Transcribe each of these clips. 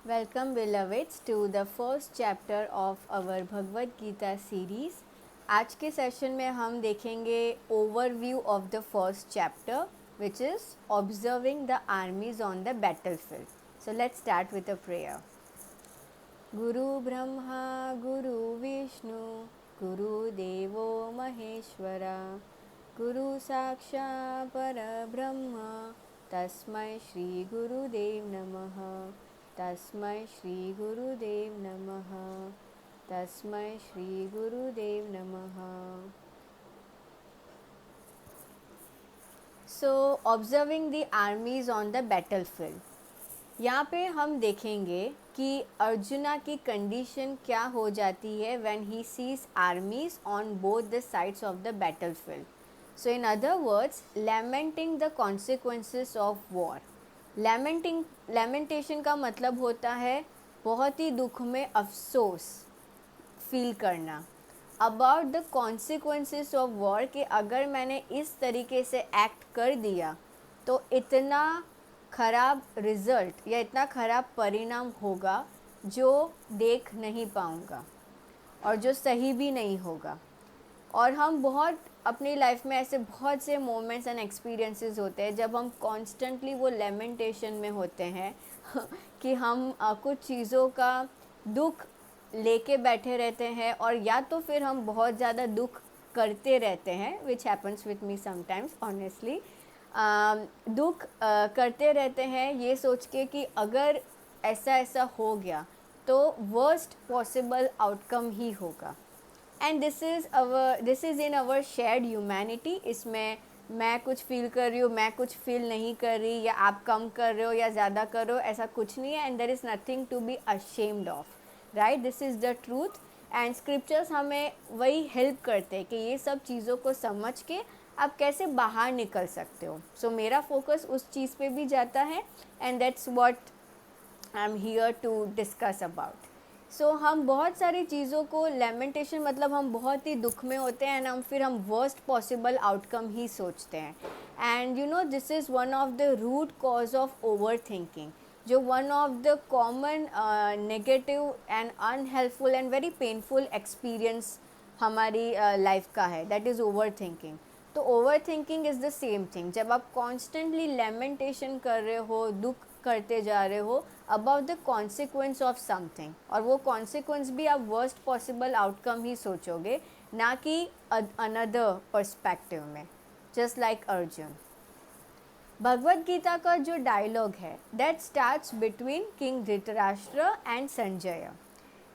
Welcome, beloveds, to the first chapter of our Bhagavad Gita series. आज के session में हम देखेंगे overview of the first chapter which is observing the armies on the battlefield. So let's start with a prayer. गुरु ब्रह्मा गुरु विष्णु गुरु देवो महेश्वरा गुरु साक्षात् परब्रह्म तस्मै श्री गुरुदेव नमः तस्मै श्री गुरुदेव नमः तस्मै श्री गुरुदेव नमः. So observing the armies on the battlefield. यहाँ पे हम देखेंगे कि अर्जुना की कंडीशन क्या हो जाती है when he sees armies on both the sides of the battlefield. So in other words, lamenting the consequences of war. Lamentation का मतलब होता है बहुत ही दुख में अफसोस फील करना about the consequences of war, कि अगर मैंने इस तरीके से एक्ट कर दिया तो इतना ख़राब रिज़ल्ट या इतना ख़राब परिणाम होगा जो देख नहीं पाऊँगा और जो सही भी नहीं होगा. और हम बहुत अपनी लाइफ में ऐसे बहुत से मोमेंट्स एंड एक्सपीरियंसेस होते हैं जब हम कॉन्स्टेंटली वो लेमेंटेशन में होते हैं कि हम कुछ चीज़ों का दुख लेके बैठे रहते हैं और या तो फिर हम बहुत ज़्यादा दुख करते रहते हैं, which happens with me sometimes honestly. दुख करते रहते हैं ये सोच के कि अगर ऐसा ऐसा हो गया तो वर्स्ट पॉसिबल आउटकम ही होगा. And this is in our shared humanity. इसमें मैं कुछ फील कर रही हूँ, मैं कुछ फील नहीं कर रही, या आप कम कर रहे हो या ज़्यादा कर रहे हो, ऐसा कुछ नहीं है. And there is nothing to be ashamed of, right. This is the truth. And scriptures हमें वही हेल्प करते हैं कि ये सब चीज़ों को समझ के आप कैसे बाहर निकल सकते हो. सो मेरा फोकस उस चीज़ पे भी जाता है and that's what I am here to discuss about. So हम बहुत सारी चीज़ों को लेमेंटेशन मतलब हम बहुत ही दुख में होते हैं एंड फिर हम वर्स्ट पॉसिबल आउटकम ही सोचते हैं. And you know this is one of the root cause of over thinking, जो one of the common negative and unhelpful and very painful experience हमारी लाइफ का है, दैट इज़ ओवर थिंकिंग. तो over thinking is the same thing. जब आप constantly lamentation कर रहे हो, दुख करते जा रहे हो about the consequence of something, और वो कॉन्सिक्वेंस भी आप वर्स्ट पॉसिबल आउटकम ही सोचोगे, ना कि अनदर पर्सपेक्टिव में, जस्ट लाइक अर्जुन. भगवद गीता का जो डायलॉग है that starts between king Dhritarashtra and Sanjay.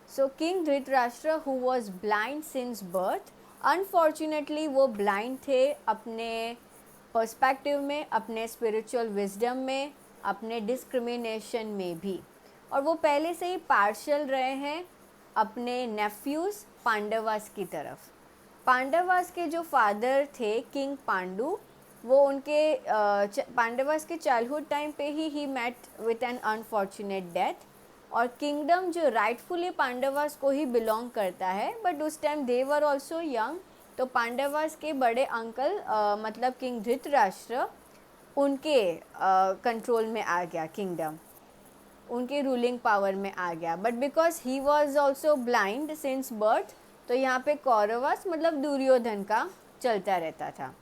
So king Dhritarashtra who was blind since birth, unfortunately वो ब्लाइंड थे अपने पर्सपेक्टिव में, अपने स्पिरिचुअल विजडम में, अपने डिस्क्रिमिनेशन में भी. और वो पहले से ही पार्शल रहे हैं अपने नेफ्यूज़ पांडवास की तरफ. पांडवास के जो फादर थे किंग पांडु, वो उनके पांडवास के चाइल्डहुड टाइम पे ही met with an unfortunate death. और किंगडम जो राइटफुली पांडवास को ही बिलोंग करता है, बट उस time they were also young. तो पांडवास के बड़े अंकल मतलब किंग धृतराष्ट्र, उनके कंट्रोल में आ गया किंगडम, उनके रूलिंग पावर में आ गया. But because he was also blind since birth, तो यहाँ पे कौरवास मतलब दुर्योधन का चलता रहता था.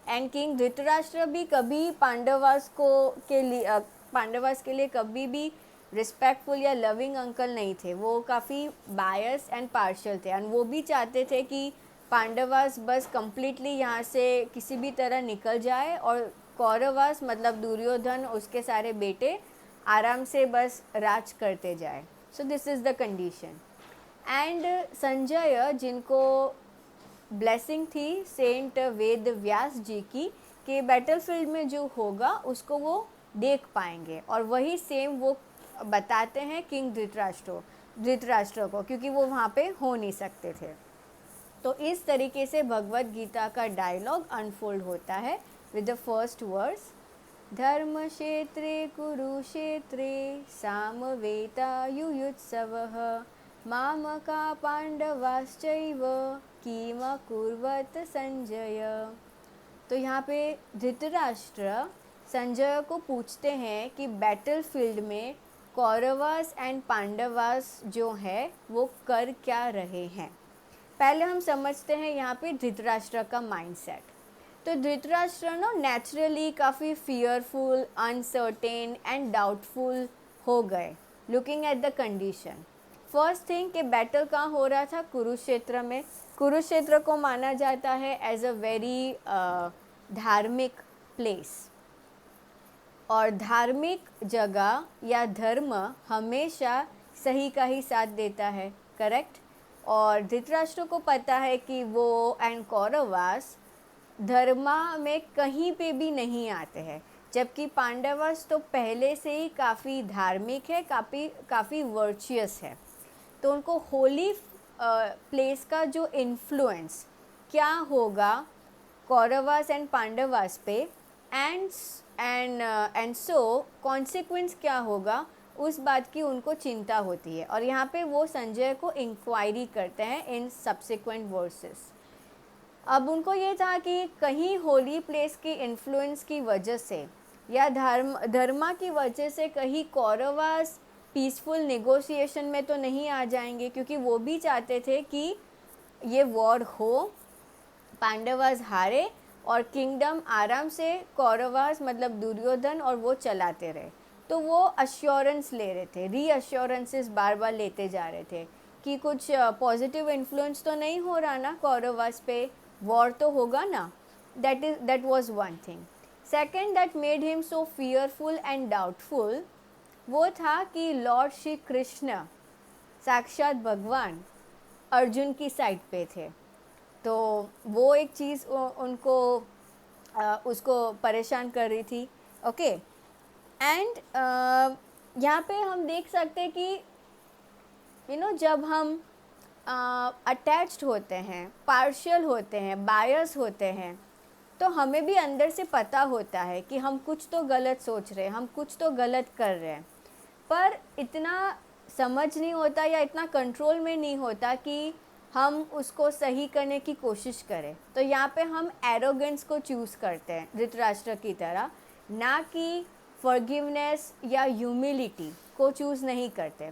एंड किंग धृतराष्ट्र भी कभी पांडवास के लिए कभी भी रिस्पेक्टफुल या लविंग अंकल नहीं थे. वो काफ़ी बायस एंड पार्शियल थे एंड वो भी चाहते थे कि पांडवास बस कम्प्लीटली यहाँ से किसी भी तरह निकल जाए और कौरवास मतलब दुर्योधन उसके सारे बेटे आराम से बस राज करते जाए. सो this is the condition. And Sanjay, जिनको ब्लेसिंग थी सेंट वेद व्यास जी की कि बैटलफील्ड में जो होगा उसको वो देख पाएंगे, और वही सेम वो बताते हैं किंग धृतराष्ट्र को, क्योंकि वो वहाँ पे हो नहीं सकते थे. तो इस तरीके से भगवद गीता का डायलॉग अनफोल्ड होता है विद द फर्स्ट वर्स, धर्म क्षेत्रे कुरुक्षेत्रे सामवेतायुयुत्सवः मामका पांडवाश्चैव किम कुर्वत संजय. तो यहाँ पे धृतराष्ट्र संजय को पूछते हैं कि बैटलफील्ड में कौरवास एंड पांडवास जो है वो कर क्या रहे हैं। पहले हम समझते हैं यहाँ पे धृतराष्ट्र का माइंडसेट। तो धृतराष्ट्र ना नेचुरली काफ़ी फियरफुल, अनसर्टेन एंड डाउटफुल हो गए looking at the condition. First thing कि बैटल कहाँ हो रहा था, कुरुक्षेत्र में। कुरुक्षेत्र को माना जाता है एज अ वेरी धार्मिक प्लेस, और धार्मिक जगह या धर्म हमेशा सही का ही साथ देता है, करेक्ट। और धृतराष्ट्र को पता है कि वो एंड कौरवास धर्मा में कहीं पे भी नहीं आते हैं, जबकि पांडवास तो पहले से ही काफ़ी धार्मिक है, काफ़ी वर्चुअस है। तो उनको होली प्लेस का जो इन्फ्लुएंस क्या होगा कौरवास एंड पांडवास पे, एंड सो कॉन्सिक्वेंस क्या होगा उस बात की उनको चिंता होती है। और यहाँ पे वो संजय को इंक्वायरी करते हैं इन सब्सिक्वेंट वर्सेस। अब उनको ये था कि कहीं होली प्लेस की इन्फ्लुएंस की वजह से या धर्मा की वजह से कहीं कौरवास पीसफुल नेगोशिएशन में तो नहीं आ जाएंगे, क्योंकि वो भी चाहते थे कि ये वॉर हो, पांडवास हारे और किंगडम आराम से कौरवास मतलब दुर्योधन और वो चलाते रहे। तो वो अश्योरेंस ले रहे थे, रीअश्योरेंसेस बार बार लेते जा रहे थे कि कुछ पॉजिटिव इन्फ्लुएंस तो नहीं हो रहा ना कौरवास पे, वॉर तो होगा ना। That was one thing. Second that made him so fearful and doubtful, वो था कि लॉर्ड श्री कृष्ण साक्षात भगवान अर्जुन की साइड पे थे। तो वो एक चीज़ उनको उसको परेशान कर रही थी। ओके, एंड यहाँ पे हम देख सकते हैं कि जब हम अटैच्ड होते हैं, पार्शियल होते हैं, बायस होते हैं, तो हमें भी अंदर से पता होता है कि हम कुछ तो गलत सोच रहे हैं, हम कुछ तो गलत कर रहे हैं, पर इतना समझ नहीं होता या इतना कंट्रोल में नहीं होता कि हम उसको सही करने की कोशिश करें। तो यहाँ पे हम एरोगेंस को चूज़ करते हैं धृतराष्ट्र की तरह, ना कि फॉरगिवनेस या ह्यूमिलिटी को चूज़ नहीं करते,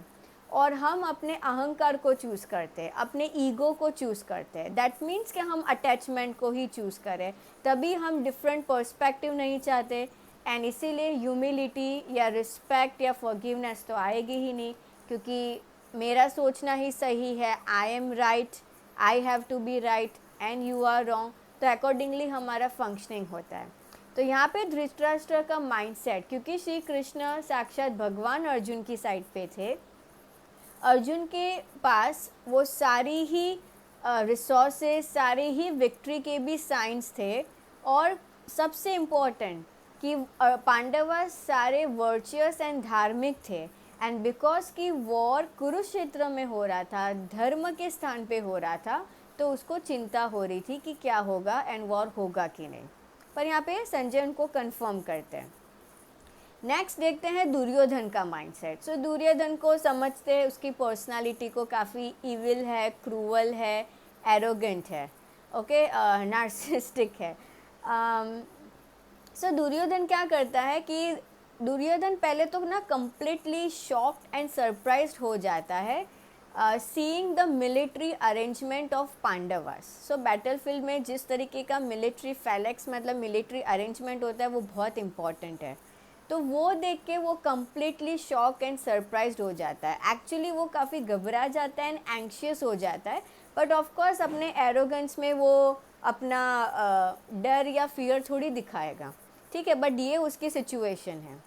और हम अपने अहंकार को चूज़ करते हैं, अपने ईगो को चूज़ करते हैं। दैट मीन्स कि हम अटैचमेंट को ही चूज़ करें, तभी हम डिफरेंट पर्सपेक्टिव नहीं चाहते। एंड इसीलिए ह्यूमिलिटी या रिस्पेक्ट या फॉरगिवनेस तो आएगी ही नहीं, क्योंकि मेरा सोचना ही सही है, I am right, I have to be right and you are wrong, तो अकॉर्डिंगली हमारा फंक्शनिंग होता है। तो यहाँ पे धृतराष्ट्र का माइंडसेट, क्योंकि श्री कृष्ण साक्षात भगवान अर्जुन की साइड पे थे, अर्जुन के पास वो सारी ही रिसोर्सेज, सारे ही विक्ट्री के भी साइंस थे, और सबसे इम्पोर्टेंट कि पांडव सारे वर्चुअस एंड धार्मिक थे। एंड बिकॉज कि वॉर कुरुक्षेत्र में हो रहा था, धर्म के स्थान पे हो रहा था, तो उसको चिंता हो रही थी कि क्या होगा एंड वॉर होगा कि नहीं। पर यहाँ पे संजय उनको कंफर्म करते हैं। नेक्स्ट देखते हैं दुर्योधन का माइंडसेट। सो दुर्योधन को समझते हैं, उसकी पर्सनालिटी को, काफ़ी इविल है, क्रूअल है, एरोगेंट है, ओके, नार्सिसिस्टिक है। सो दुर्योधन क्या करता है कि दुर्योधन पहले तो ना कम्प्लीटली शॉक्ड एंड सरप्राइज्ड हो जाता है seeing the military arrangement of Pandavas. So battlefield में जिस तरीके का मिलिट्री फैलेक्स मतलब मिलिट्री अरेंजमेंट होता है वो बहुत इंपॉर्टेंट है। तो वो देख के वो कम्प्लीटली शॉक एंड सरप्राइज्ड हो जाता है। एक्चुअली वो काफ़ी घबरा जाता है एंड एंग्शियस हो जाता है, बट ऑफकोर्स अपने एरोगेंस में वो अपना डर या फियर थोड़ी दिखाएगा, ठीक है, बट ये उसकी सिचुएशन है।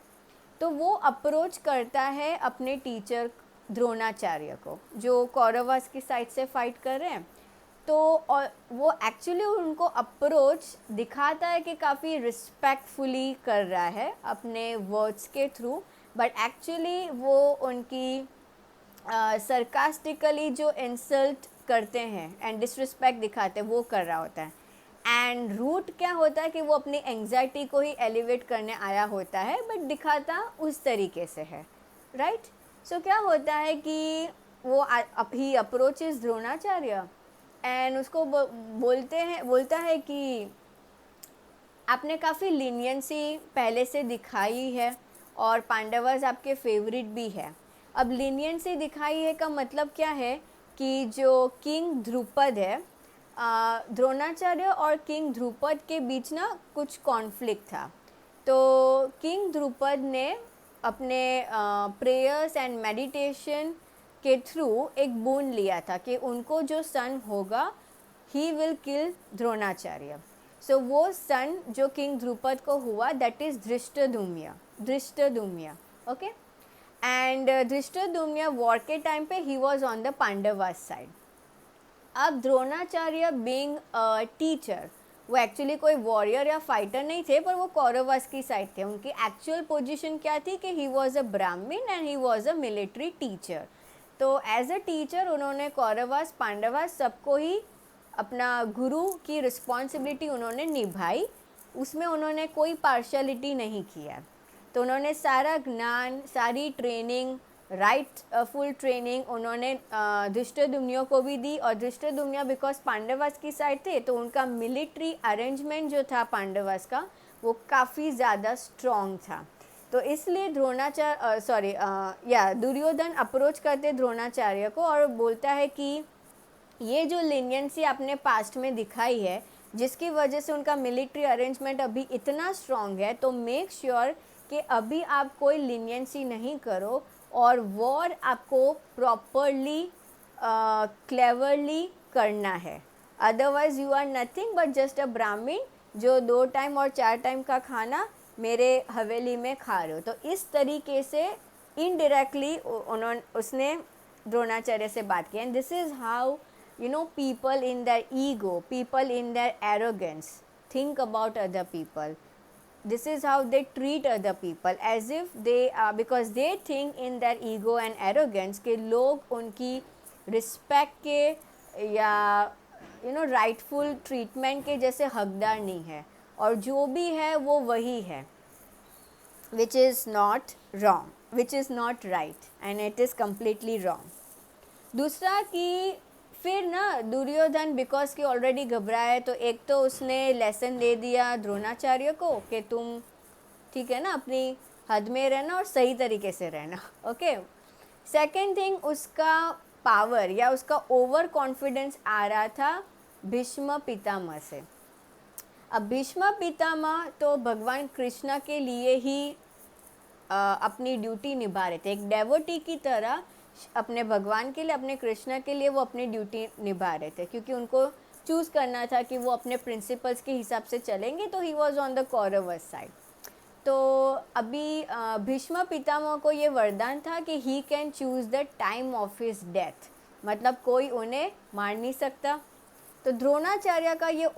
तो वो अप्रोच करता है अपने टीचर द्रोणाचार्य को, जो कौरवास की साइड से फाइट कर रहे हैं। तो और वो एक्चुअली उनको अप्रोच दिखाता है कि काफ़ी रिस्पेक्टफुली कर रहा है अपने वर्ड्स के थ्रू, बट एक्चुअली वो उनकी सरकास्टिकली जो इंसल्ट करते हैं एंड डिसरिस्पेक्ट दिखाते हैं वो कर रहा होता है। एंड रूट क्या होता है कि वो अपनी एंग्जाइटी को ही एलिवेट करने आया होता है, बट दिखाता उस तरीके से है, राइट। सो क्या होता है कि वो ही अप्रोचेस द्रोणाचार्य एंड उसको बोलता है कि आपने काफ़ी लीनियंसी पहले से दिखाई है, और पांडवास आपके फेवरेट भी है। अब लीनियंसी दिखाई है का मतलब क्या है कि जो किंग ध्रुपद है, द्रोणाचार्य और किंग ध्रुपद के बीच ना कुछ कॉन्फ्लिक्ट था। तो किंग ध्रुपद ने अपने प्रेयर्स एंड मेडिटेशन के थ्रू एक बोन लिया था कि उनको जो सन होगा ही विल किल द्रोणाचार्य। सो वो सन जो किंग ध्रुपद को हुआ that is Dhrishtadyumna. Okay, and Dhrishtadyumna war के टाइम पे ही was on the Pandavas side. अब द्रोणाचार्य बीइंग अ टीचर, वो एक्चुअली कोई वॉरियर या फाइटर नहीं थे, पर वो कौरवास की साइड थे। उनकी एक्चुअल पोजीशन क्या थी कि ही वॉज अ ब्राह्मण and he was a military teacher. तो एज अ टीचर उन्होंने कौरवास पांडवास सबको ही अपना गुरु की रिस्पॉन्सिबिलिटी उन्होंने निभाई, उसमें उन्होंने कोई पार्शलिटी नहीं किया। तो उन्होंने सारा ज्ञान, सारी ट्रेनिंग, फुल ट्रेनिंग उन्होंने धृष्टद्युम्न को भी दी। और धृष्टद्युम्न बिकॉज पांडवास की साइड थे तो उनका मिलिट्री अरेंजमेंट जो था पांडवास का वो काफ़ी ज़्यादा स्ट्रॉन्ग था। तो इसलिए दुर्योधन अप्रोच करते द्रोणाचार्य को और बोलता है कि ये जो लीनियंसी आपने पास्ट में दिखाई है, जिसकी वजह से उनका मिलिट्री अरेंजमेंट अभी इतना स्ट्रॉन्ग है, तो मेक श्योर कि अभी आप कोई लीनियंसी नहीं करो और वॉर आपको प्रॉपरली क्लेवरली करना है। Otherwise you are nothing but just a Brahmin जो 2 टाइम और 4 टाइम का खाना मेरे हवेली में खा रहे हो। तो इस तरीके से इनडायरेक्टली उसने द्रोणाचार्य से बात की। And this is how people in their ego, people in their arrogance think about other people. This is how they treat other people as if they are, because they think in their ego and arrogance कि लोग उनकी respect के या rightful treatment के जैसे हकदार नहीं है, और जो भी है वो वही है, which is not wrong, which is not right and it is completely wrong. दूसरा कि फिर ना दुर्योधन बिकॉज कि ऑलरेडी घबराया है, तो एक तो उसने लेसन दे दिया द्रोणाचार्य को कि तुम ठीक है ना अपनी हद में रहना और सही तरीके से रहना। ओके, सेकेंड थिंग उसका पावर या उसका ओवर कॉन्फिडेंस आ रहा था भीष्म पितामह से। अब भीष्म पितामह तो भगवान कृष्ण के लिए ही अपनी ड्यूटी निभा रहे थे, एक डेवोटी की तरह अपने भगवान के लिए, अपने कृष्ण के लिए वो अपनी ड्यूटी निभा रहे थे, क्योंकि उनको चूज़ करना था कि वो अपने प्रिंसिपल्स के हिसाब से चलेंगे। तो he was on the Kauravas side. तो अभी भीष्म पितामह को ये वरदान था कि he can choose the time of his death, मतलब कोई उन्हें मार नहीं सकता। तो द्रोणाचार्य का ये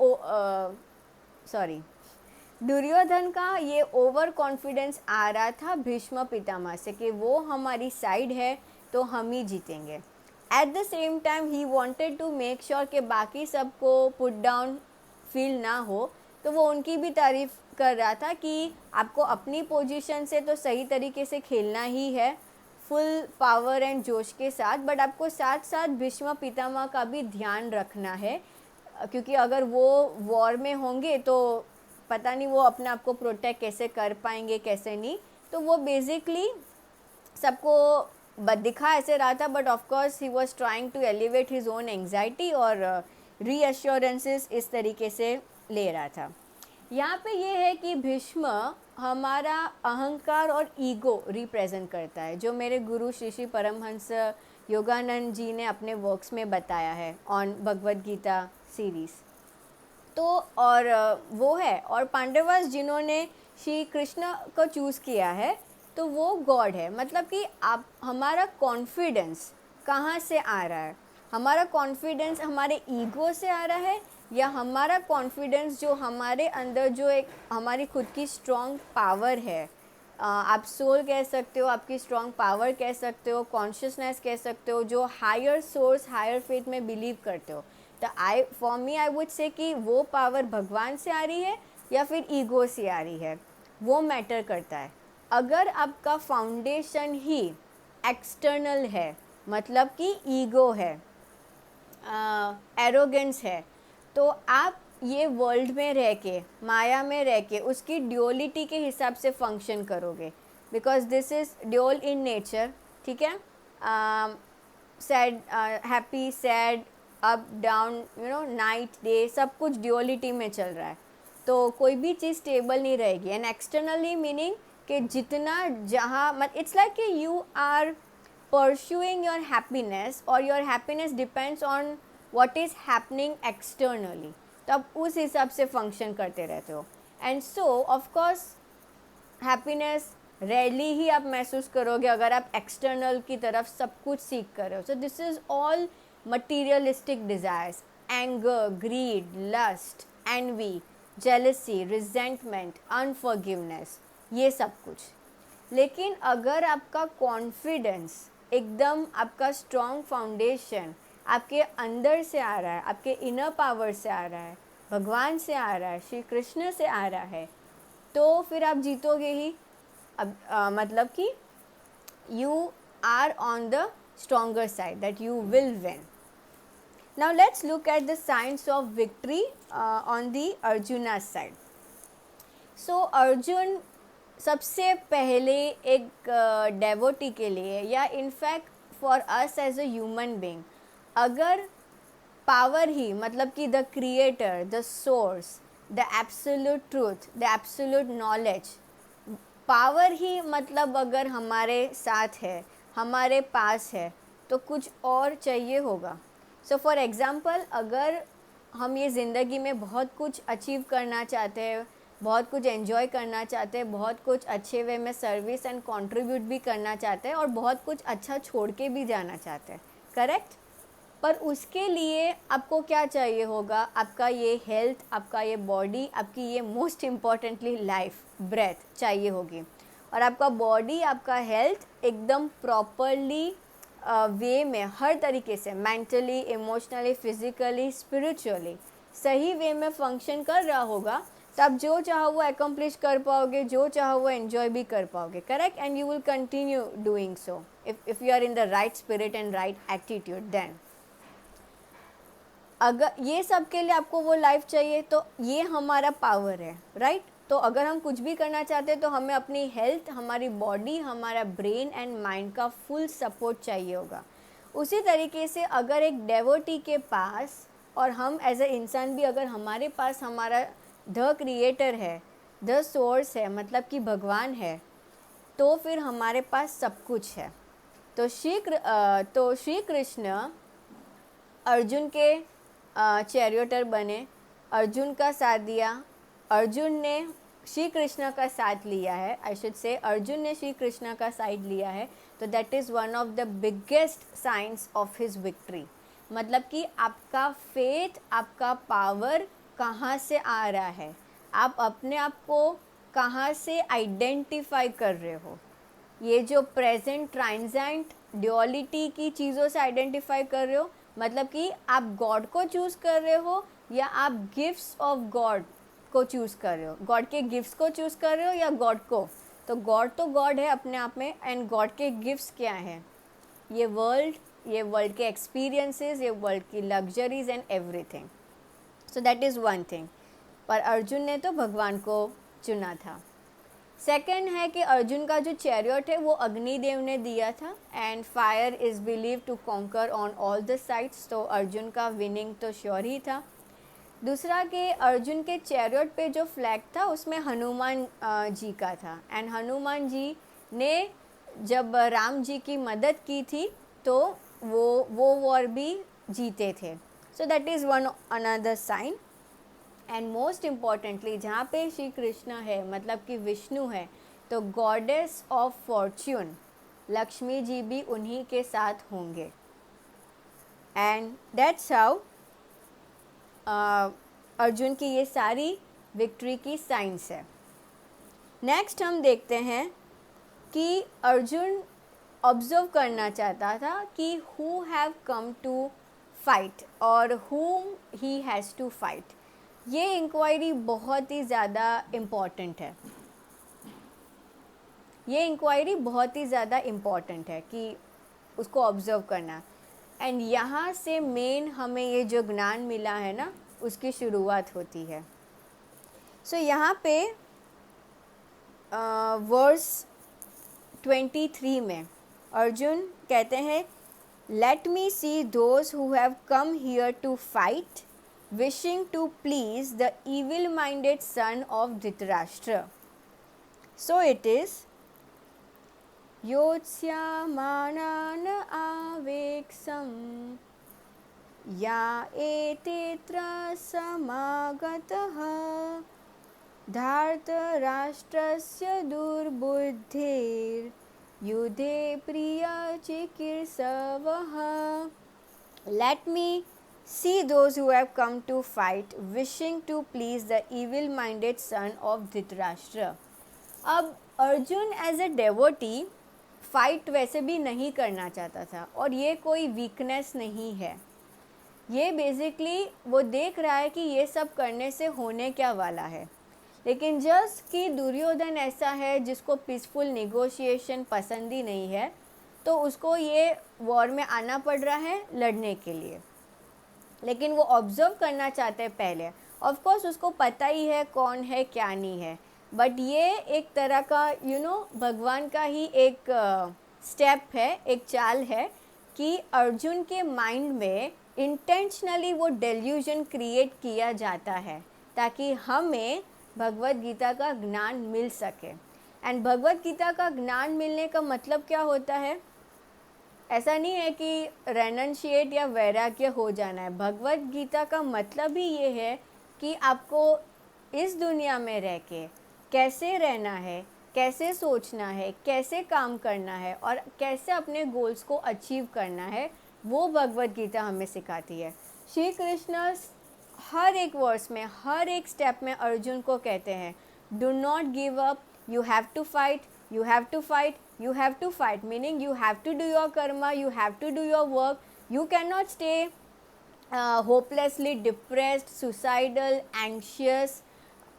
दुर्योधन का ये ओवर कॉन्फिडेंस आ रहा था भीष्म पितामह से कि वो हमारी साइड है तो हम ही जीतेंगे। At the same time he wanted to make sure कि बाकी सबको पुट डाउन फील ना हो, तो वो उनकी भी तारीफ कर रहा था कि आपको अपनी पोजीशन से तो सही तरीके से खेलना ही है, फुल पावर एंड जोश के साथ, बट आपको साथ साथ भीष्म पितामह का भी ध्यान रखना है, क्योंकि अगर वो वॉर में होंगे तो पता नहीं वो अपने आप को प्रोटेक्ट कैसे कर पाएंगे कैसे नहीं। तो वो बेसिकली सबको दिखा ऐसे रहा था, but of course he was trying to elevate his own anxiety और रीअश्योरेंसेस इस तरीके से ले रहा था। यहाँ पे ये है कि भीष्म हमारा अहंकार और ईगो रिप्रेजेंट करता है, जो मेरे गुरु श्री श्री परमहंस योगानंद जी ने अपने वर्क्स में बताया है ऑन भगवद गीता सीरीज़। तो और वो है, और पांडवास जिन्होंने श्री कृष्ण को चूज़ किया है तो वो गॉड है। मतलब कि आप हमारा कॉन्फिडेंस कहाँ से आ रहा है? हमारा कॉन्फिडेंस हमारे ईगो से आ रहा है, या हमारा कॉन्फिडेंस जो हमारे अंदर जो एक हमारी खुद की स्ट्रॉन्ग पावर है, आप सोल कह सकते हो, आपकी स्ट्रॉन्ग पावर कह सकते हो, कॉन्शियसनेस कह सकते हो, जो हायर सोर्स हायर फेथ में बिलीव करते हो। तो for me I would say कि वो पावर भगवान से आ रही है या फिर ईगो से आ रही है, वो मैटर करता है। अगर आपका फाउंडेशन ही एक्सटर्नल है, मतलब कि ईगो है, एरोगेंस है, तो आप ये वर्ल्ड में रह के, माया में रह के उसकी ड्यूअलिटी के हिसाब से फंक्शन करोगे। Because this is dual in nature, ठीक है। Sad, happy, sad, up down, you know, night day, सब कुछ ड्यूअलिटी में चल रहा है, तो कोई भी चीज़ स्टेबल नहीं रहेगी। एंड एक्सटर्नली मीनिंग कि जितना जहाँ मत, इट्स लाइक कि you are pursuing your happiness or your happiness depends on what is happening externally, तो आप उस हिसाब से फंक्शन करते रहते हो। And so of course happiness rarely ही आप महसूस करोगे अगर आप एक्सटर्नल की तरफ सब कुछ सीख कर रहे हो। So this is all materialistic desires, anger, greed, lust, envy, jealousy, resentment, unforgiveness, ये सब कुछ। लेकिन अगर आपका कॉन्फिडेंस एकदम, आपका स्ट्रॉन्ग फाउंडेशन आपके अंदर से आ रहा है, आपके इनर पावर से आ रहा है, भगवान से आ रहा है, श्री कृष्ण से आ रहा है, तो फिर आप जीतोगे ही। अब मतलब कि you are on the stronger side, that you will win. Now let's look at the signs of victory on the Arjuna's side. So Arjun सबसे पहले एक डेवोटी के लिए, या in fact for us as a human being, अगर power ही मतलब कि the creator, the source, the absolute truth, the absolute knowledge, power ही मतलब अगर हमारे साथ है, हमारे पास है, तो कुछ और चाहिए होगा। सो फॉर एग्ज़ाम्पल, अगर हम ये ज़िंदगी में बहुत कुछ अचीव करना चाहते हैं, बहुत कुछ एंजॉय करना चाहते हैं, बहुत कुछ अच्छे वे में सर्विस एंड कंट्रीब्यूट भी करना चाहते हैं, और बहुत कुछ अच्छा छोड़ के भी जाना चाहते हैं, करेक्ट। पर उसके लिए आपको क्या चाहिए होगा? आपका ये हेल्थ, आपका ये बॉडी, आपकी ये मोस्ट इम्पॉर्टेंटली लाइफ, ब्रेथ चाहिए होगी। और आपका बॉडी, आपका हेल्थ एकदम प्रॉपरली वे में, हर तरीके से, मेंटली, इमोशनली, फिजिकली, स्पिरिचुअली सही वे में फंक्शन कर रहा होगा, तो आप जो चाहो वो एकम्प्लिश कर पाओगे, जो चाहो वो एंजॉय भी कर पाओगे, correct. And you will continue doing so if you are in the right spirit and right attitude. Then अगर ये सब के लिए आपको वो लाइफ चाहिए, तो ये हमारा पावर है, राइट। तो अगर हम कुछ भी करना चाहते हैं तो हमें अपनी हेल्थ, हमारी बॉडी, हमारा ब्रेन एंड माइंड का फुल सपोर्ट चाहिए होगा। उसी तरीके से अगर एक डेवोटी के पास, और हम एज अ इंसान भी, अगर हमारे पास हमारा द क्रिएटर है, द सोर्स है, मतलब कि भगवान है, तो फिर हमारे पास सब कुछ है। तो श्री कृष्ण अर्जुन के चैरियटर बने, अर्जुन का साथ दिया, अर्जुन ने श्री कृष्ण का साथ लिया है, आई शुड से अर्जुन ने श्री कृष्ण का साइड लिया है, तो that is one of the biggest science of his victory. मतलब कि आपका फेथ, आपका पावर कहाँ से आ रहा है, आप अपने आप को कहाँ से आइडेंटिफाई कर रहे हो। ये जो प्रेजेंट ट्रांजेंट ड्यूअलिटी की चीज़ों से आइडेंटिफाई कर रहे हो, मतलब कि आप गॉड को चूज़ कर रहे हो या आप गिफ्ट्स ऑफ गॉड को चूज़ कर रहे हो, गॉड के गिफ्ट्स को चूज़ कर रहे हो या गॉड को। तो गॉड है अपने आप में, एंड गॉड के गिफ्ट्स क्या हैं? ये वर्ल्ड के एक्सपीरियंसेस, ये वर्ल्ड की luxuries and everything. So that is one thing. पर अर्जुन ने तो भगवान को चुना था। सेकेंड है कि अर्जुन का जो चैरियट है वो अग्निदेव ने दिया था, and fire is believe to conquer on all the sides, तो अर्जुन का विनिंग तो श्योर ही था। दूसरा कि अर्जुन के चैरियट पे जो फ्लैग था उसमें हनुमान जी का था, एंड हनुमान जी ने जब राम जी की मदद की थी तो वो वॉर भी जीते थे। So that is one another sign. And most importantly, जहाँ पे श्री कृष्ण है, मतलब कि विष्णु है, तो goddess of Fortune Lakshmi ji भी उन्हीं के साथ होंगे। एंड दैट्स हाउ अर्जुन की ये सारी विक्ट्री की साइंस है। नेक्स्ट हम देखते हैं कि अर्जुन ऑब्जर्व करना चाहता था कि who have come to fight और whom he has to fight. ये इंक्वायरी बहुत ही ज़्यादा इम्पॉर्टेंट है, ये इंक्वायरी बहुत ही ज़्यादा इम्पॉर्टेंट है कि उसको ऑब्ज़र्व करना। एंड यहाँ से मेन हमें ये जो ज्ञान मिला है ना, उसकी शुरुआत होती है। सो यहाँ पे वर्स 23 में अर्जुन कहते हैं, let me see those who have come here to fight wishing to please the evil minded son of Dhritarashtra. So it is योत्स्यमानान आवेक्षम या एतेऽत्र समागतः धार्तराष्ट्रस्य दुर्बुद्धिर्युधे प्रियचिकीर्षवः. Let me see those who have come to fight, wishing to please the evil-minded son of Dhritarashtra. अब Arjun as a devotee fight वैसे भी नहीं करना चाहता था, और ये कोई वीकनेस नहीं है. ये बेसिकली वो देख रहा है कि ये सब करने से होने क्या वाला है. लेकिन जस्ट कि दुर्योधन ऐसा है जिसको पीसफुल नेगोशिएशन पसंद ही नहीं है, तो उसको ये वॉर में आना पड़ रहा है लड़ने के लिए. लेकिन वो ऑब्जर्व करना चाहते हैं पहले. ऑफ कोर्स उसको पता ही है कौन है क्या नहीं है, बट ये एक तरह का भगवान का ही एक स्टेप है, एक चाल है कि अर्जुन के माइंड में इंटेंशनली वो डेल्यूजन क्रिएट किया जाता है ताकि हमें भगवत गीता का ज्ञान मिल सके. एंड भगवत गीता का ज्ञान मिलने का मतलब क्या होता है? ऐसा नहीं है कि रेनंशिएट या वैराग्य हो जाना है. भगवत गीता का मतलब ही ये है कि आपको इस दुनिया में रह के कैसे रहना है, कैसे सोचना है, कैसे काम करना है और कैसे अपने गोल्स को अचीव करना है, वो भगवत गीता हमें सिखाती है. श्री कृष्ण हर एक वर्स में, हर एक स्टेप में अर्जुन को कहते हैं, do not give up, you have to fight, you have to fight, you have to fight, meaning you have to do your karma, you have to do your work. You cannot stay hopelessly depressed, suicidal, anxious,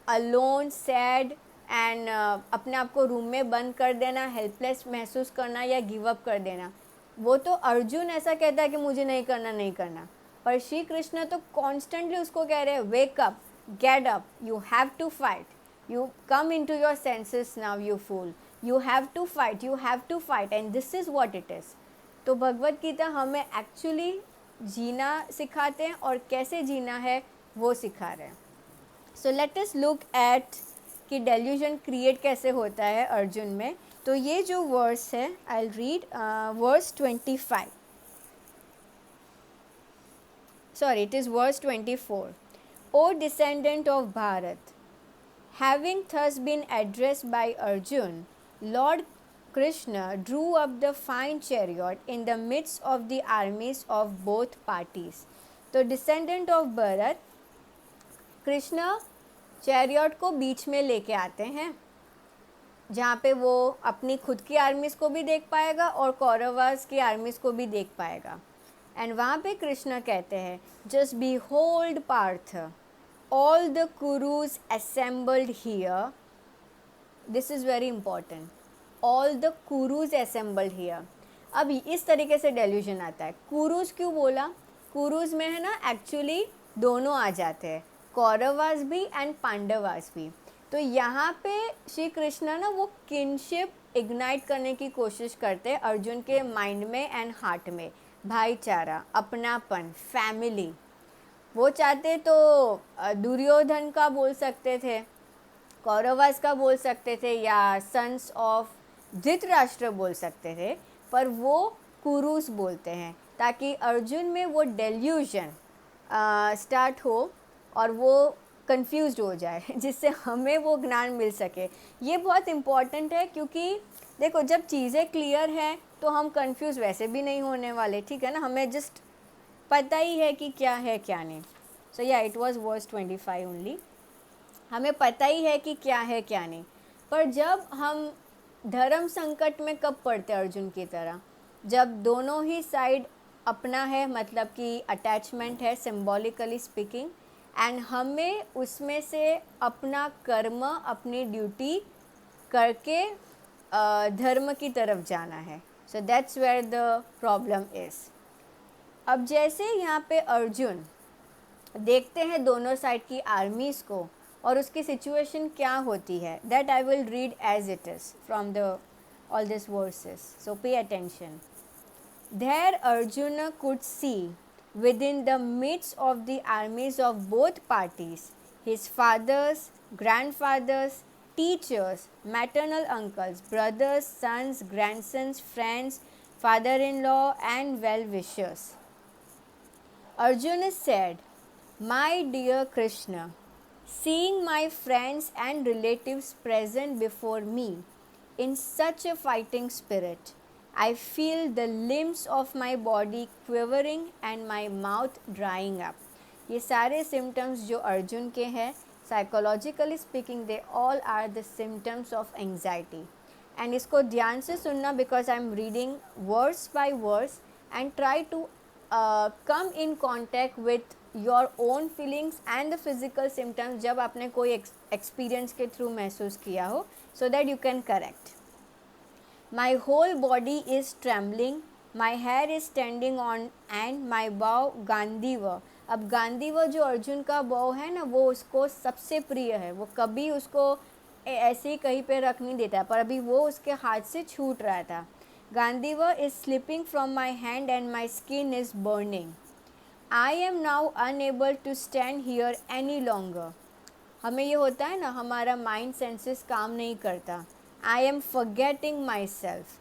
alone, sad and अपने आप को room में बंद कर देना, helpless महसूस करना या गिव अप कर देना. वो तो अर्जुन ऐसा कहता है कि मुझे नहीं करना, नहीं करना, पर श्री कृष्ण तो कॉन्स्टेंटली उसको कह रहे हैं, wake up, get up, you have to fight, you come into your senses now, you fool, you have to fight, you have to fight, and this is what it is. तो भगवत गीता हमें actually जीना सिखाते हैं और कैसे जीना है वो सिखा रहे हैं. So let us look at कि डेल्यूजन क्रिएट कैसे होता है अर्जुन में. तो ये जो वर्स है, I will read verse 25, sorry it is verse 24. O descendant of Bharat, having thus been addressed by Arjun, Lord Krishna drew up the fine chariot in the midst of the armies of both parties. तो descendant of Bharat, Krishna chariot को बीच में लेके आते हैं, जहाँ पे वो अपनी खुद की आर्मीज़ को भी देख पाएगा और कौरवास की आर्मीज़ को भी देख पाएगा. एंड वहाँ पे कृष्ण कहते हैं, just behold Partha, all the Kurus assembled here. This is very important. All the Kurus assembled here. अब इस तरीके से डेल्यूजन आता है. कुरुस क्यों बोला? कुरुस में है ना एक्चुअली दोनों आ जाते हैं, कौरवास भी एंड पांडवास भी. तो यहाँ पे श्री कृष्ण ना वो किनशिप इग्नाइट करने की कोशिश करते हैं अर्जुन के माइंड में एंड हार्ट में. भाईचारा, अपनापन, फैमिली. वो चाहते तो दुर्योधन का बोल सकते थे, कौरवास का बोल सकते थे, या सन्स ऑफ धृतराष्ट्र बोल सकते थे, पर वो कुरुस बोलते हैं ताकि अर्जुन में वो डेल्यूजन स्टार्ट हो और वो कंफ्यूज्ड हो जाए, जिससे हमें वो ज्ञान मिल सके. ये बहुत इम्पॉर्टेंट है क्योंकि देखो जब चीज़ें क्लियर हैं तो हम कंफ्यूज वैसे भी नहीं होने वाले, ठीक है ना. हमें जस्ट पता ही है कि क्या है क्या नहीं. सो या इट वाज वर्स 25 ओनली. हमें पता ही है कि क्या है क्या नहीं. पर जब हम धर्म संकट में कब पड़ते अर्जुन की तरह, जब दोनों ही साइड अपना है, मतलब कि अटैचमेंट है सिम्बॉलिकली स्पीकिंग, एंड हमें उसमें से अपना कर्म, अपनी ड्यूटी करके धर्म की तरफ जाना है. So that's where the problem is. अब जैसे यहाँ पे अर्जुन देखते हैं दोनों साइड की आर्मीज़ को और उसकी सिचुएशन क्या होती है, that I will read as it is from the all these verses. So pay attention. There Arjuna could see within the midst of the armies of both parties his fathers, grandfathers, teachers, maternal uncles, brothers, sons, grandsons, friends, father-in-law, and well-wishers. Arjuna said, "My dear Krishna, seeing my friends and relatives present before me in such a fighting spirit, I feel the limbs of my body quivering and my mouth drying up." ये सारे symptoms जो अर्जुन के हैं, psychologically speaking, they all are the symptoms of anxiety. And इसको ध्यान से सुनना, because I am reading verse by verse, and try to come in contact with your own feelings and the physical symptoms जब आपने कोई experience के through महसूस किया हो, so that you can correct. My whole body is trembling, my hair is standing on and my bow गांधीव. अब गांधीव जो अर्जुन का bow है ना, वो उसको सबसे प्रिय है, वो कभी उसको ऐसे ही कहीं पे रख नहीं देता, पर अभी वो उसके हाथ से छूट रहा था. गांधीव is slipping from my hand and my skin is burning. I am now unable to stand here any longer. हमें ये होता है ना, हमारा माइंड सेंसेस काम नहीं करता. I am forgetting myself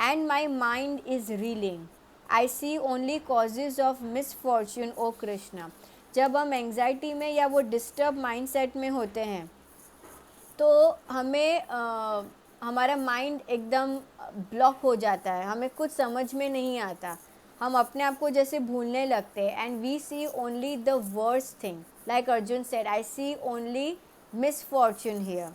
and my mind is reeling. I see only causes of misfortune, O Krishna. जब हम एंग्जाइटी में या वो डिस्टर्ब माइंडसेट में होते हैं तो हमें हमारा माइंड एकदम ब्लॉक हो जाता है, हमें कुछ समझ में नहीं आता, हम अपने आप को जैसे भूलने लगते हैं. And we see only the worst thing, like Arjun said, I see only misfortune here.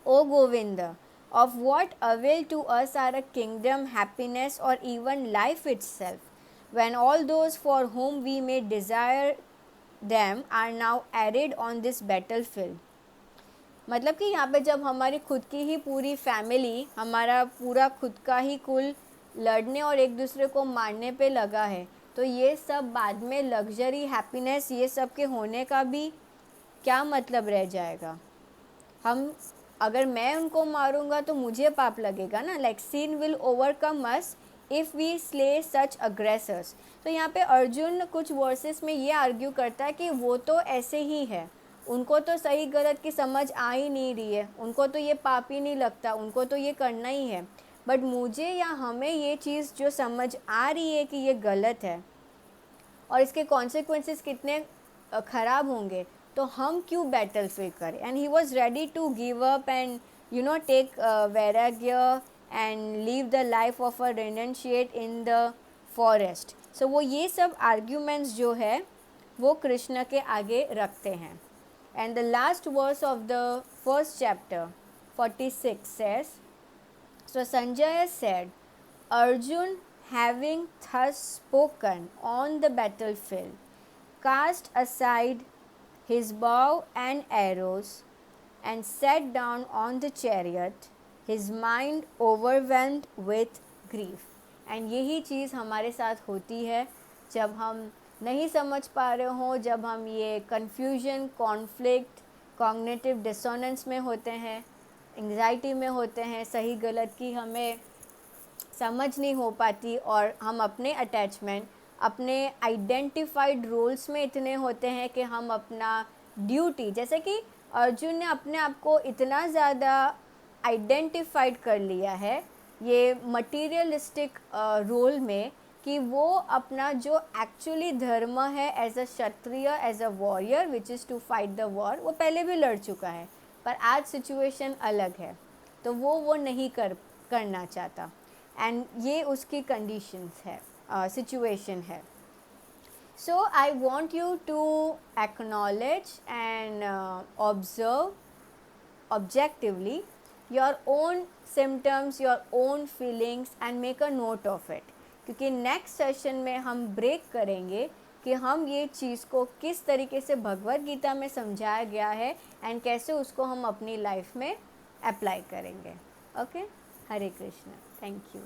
O Govinda, of what avail to us are a kingdom, happiness, or even life itself, when all those for whom we may desire them are now arrayed on this battlefield. मतलब कि यहाँ पे जब हमारी खुद की ही पूरी family, हमारा पूरा खुद का ही कुल लड़ने और एक दूसरे को मारने पे लगा है, तो ये सब बाद में लग्जरी, हैप्पीनेस, ये सब के होने का भी क्या मतलब रह जाएगा. हम अगर मैं उनको मारूंगा तो मुझे पाप लगेगा ना. Like sin will overcome us if we slay such aggressors. तो यहाँ पे अर्जुन कुछ वर्सेस में ये आर्ग्यू करता है कि वो तो ऐसे ही है, उनको तो सही गलत की समझ आ ही नहीं रही है, उनको तो ये पाप ही नहीं लगता, उनको तो ये करना ही है. बट मुझे या हमें ये चीज़ जो समझ आ रही है कि ये गलत है और इसके कॉन्सिक्वेंसेस कितने ख़राब होंगे, तो हम क्यों बैटल फील्ड करें. And he was ready to give up and take वैराग्य and leave the life of a renunciate in the forest. So वो ये सब आर्ग्यूमेंट्स जो है वो कृष्ण के आगे रखते हैं. And the last verse of the first chapter 46 says, so Sanjaya said, Arjun having thus spoken on the battlefield cast aside his bow and arrows and sat down on the chariot, his mind overwhelmed with grief. And यही चीज़ हमारे साथ होती है जब हम नहीं समझ पा रहे हों, जब हम ये कन्फ्यूजन, कॉन्फ्लिक्ट, कॉग्निटिव डिसोनेंस में होते हैं, एंग्जाइटी में होते हैं, सही गलत की हमें समझ नहीं हो पाती और हम अपने अटैचमेंट, अपने आइडेंटिफाइड रोल्स में इतने होते हैं कि हम अपना ड्यूटी, जैसे कि अर्जुन ने अपने आप को इतना ज़्यादा आइडेंटिफाइड कर लिया है ये मटीरियलिस्टिक रोल में कि वो अपना जो एक्चुअली धर्म है as a kshatriya, as a warrior which is to fight the war, वो पहले भी लड़ चुका है, पर आज सिचुएशन अलग है तो वो नहीं करना चाहता. एंड ये उसकी कंडीशंस है, situation है. So I want you to acknowledge and observe objectively your own symptoms, your own feelings and make a note of it. क्योंकि नेक्स्ट सेशन में हम ब्रेक करेंगे कि हम ये चीज़ को किस तरीके से भगवद गीता में समझाया गया है एंड कैसे उसको हम अपनी लाइफ में अप्लाई करेंगे. Okay, Hare Krishna. Thank you.